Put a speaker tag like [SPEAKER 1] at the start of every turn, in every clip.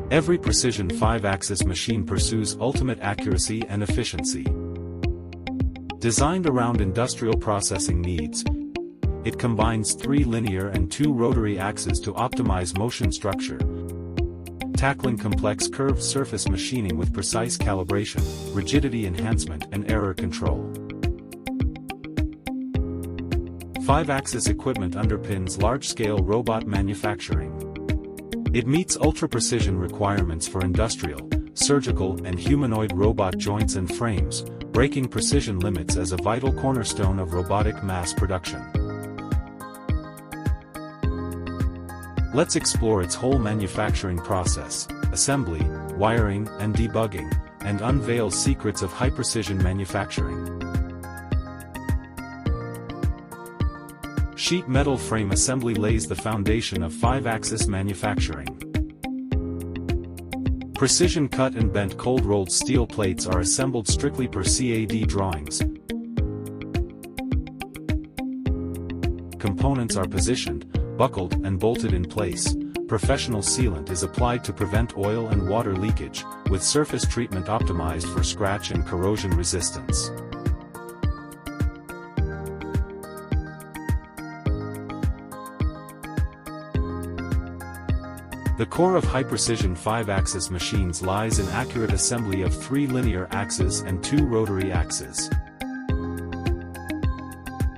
[SPEAKER 1] Every precision 5-axis machine pursues ultimate accuracy and efficiency. Designed around industrial processing needs, it combines 3 linear and 2 rotary axes to optimize motion structure, tackling complex curved surface machining with precise calibration, rigidity enhancement and error control. 5-axis equipment underpins large-scale robot manufacturing. It meets ultra-precision requirements for industrial, surgical and humanoid robot joints and frames, breaking precision limits as a vital cornerstone of robotic mass production. Let's explore its whole manufacturing process, assembly, wiring and debugging, and unveil secrets of high-precision manufacturing. Sheet metal frame assembly lays the foundation of 5-axis manufacturing. Precision cut and bent cold-rolled steel plates are assembled strictly per CAD drawings. Components are positioned, buckled and bolted in place. Professional sealant is applied to prevent oil and water leakage, with surface treatment optimized for scratch and corrosion resistance. The core of high-precision 5-axis machines lies in accurate assembly of 3 linear axes and 2 rotary axes.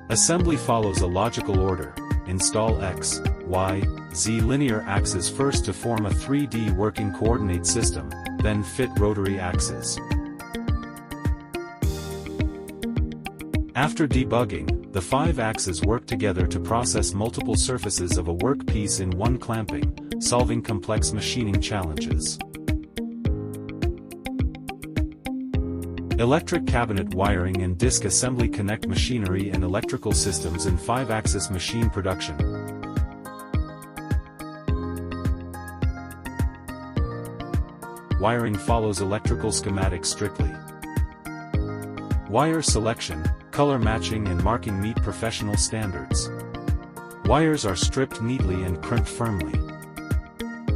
[SPEAKER 1] Assembly follows a logical order: install X, Y, Z linear axes first to form a 3D working coordinate system, then fit rotary axes. After debugging, the 5 axes work together to process multiple surfaces of a workpiece in one clamping, solving complex machining challenges. Electric cabinet wiring and disc assembly connect machinery and electrical systems in 5-axis machine production. Wiring follows electrical schematics strictly. Wire selection, color matching and marking meet professional standards. Wires are stripped neatly and crimped firmly.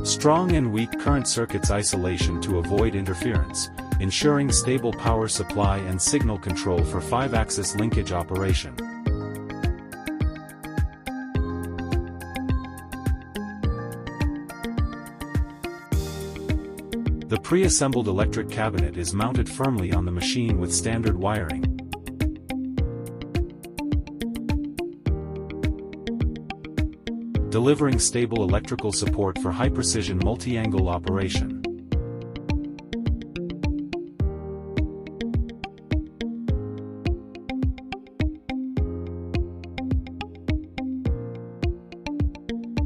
[SPEAKER 1] Strong and weak current circuits isolation to avoid interference, ensuring stable power supply and signal control for 5-axis linkage operation. The pre-assembled electric cabinet is mounted firmly on the machine with standard wiring. Delivering stable electrical support for high-precision multi-angle operation.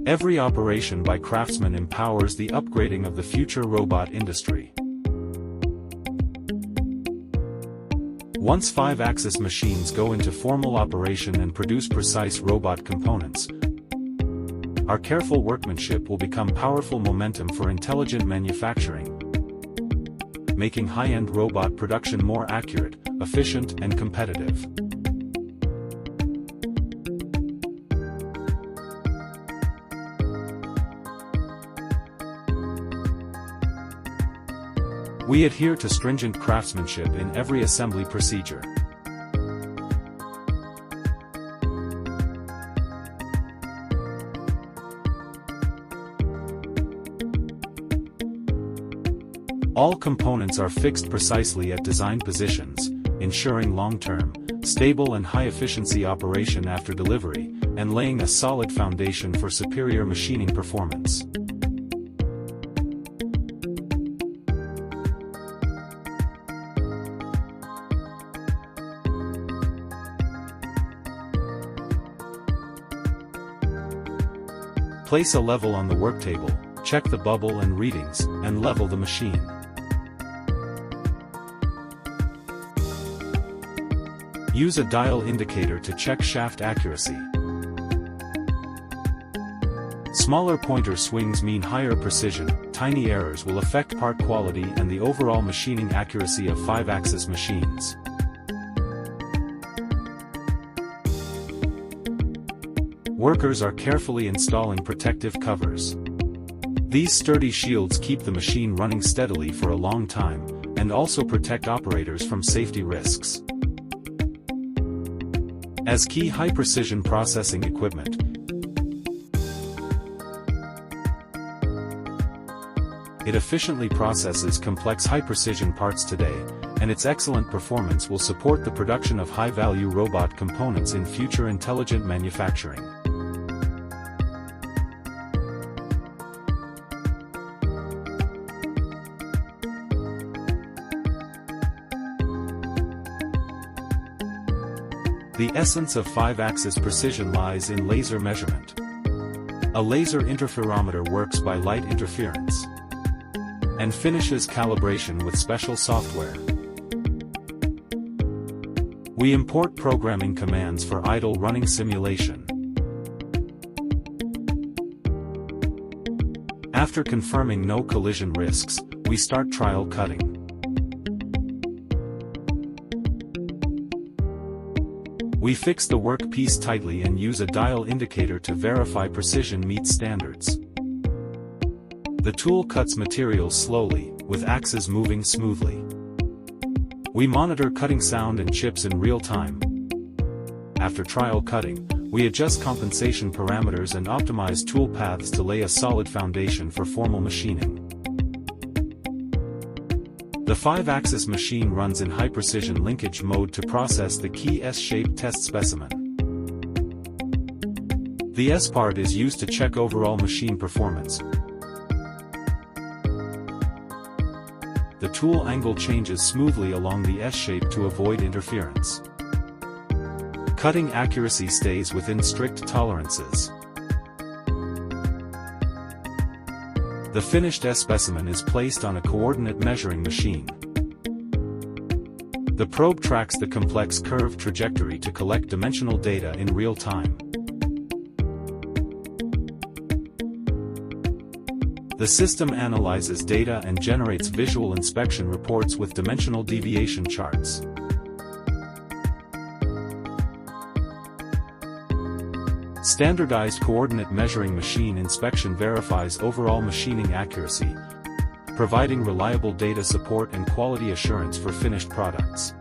[SPEAKER 1] Every operation by craftsmen empowers the upgrading of the future robot industry. Once 5-axis machines go into formal operation and produce precise robot components, our careful workmanship will become powerful momentum for intelligent manufacturing, making high-end robot production more accurate, efficient, and competitive. We adhere to stringent craftsmanship in every assembly procedure. All components are fixed precisely at design positions, ensuring long-term, stable and high-efficiency operation after delivery, and laying a solid foundation for superior machining performance. Place a level on the work table, check the bubble and readings, and level the machine. Use a dial indicator to check shaft accuracy. Smaller pointer swings mean higher precision. Tiny errors will affect part quality and the overall machining accuracy of 5-axis machines. Workers are carefully installing protective covers. These sturdy shields keep the machine running steadily for a long time, and also protect operators from safety risks. As key high-precision processing equipment, it efficiently processes complex high-precision parts today, and its excellent performance will support the production of high-value robot components in future intelligent manufacturing. The essence of 5-axis precision lies in laser measurement. A laser interferometer works by light interference and finishes calibration with special software. We import programming commands for idle running simulation. After confirming no collision risks, we start trial cutting. We fix the workpiece tightly and use a dial indicator to verify precision meets standards. The tool cuts materials slowly, with axes moving smoothly. We monitor cutting sound and chips in real time. After trial cutting, we adjust compensation parameters and optimize tool paths to lay a solid foundation for formal machining. The 5-axis machine runs in high-precision linkage mode to process the key S-shaped test specimen. The S part is used to check overall machine performance. The tool angle changes smoothly along the S-shape to avoid interference. Cutting accuracy stays within strict tolerances. The finished S specimen is placed on a coordinate measuring machine. The probe tracks the complex curve trajectory to collect dimensional data in real time. The system analyzes data and generates visual inspection reports with dimensional deviation charts. Standardized coordinate measuring machine inspection verifies overall machining accuracy, providing reliable data support and quality assurance for finished products.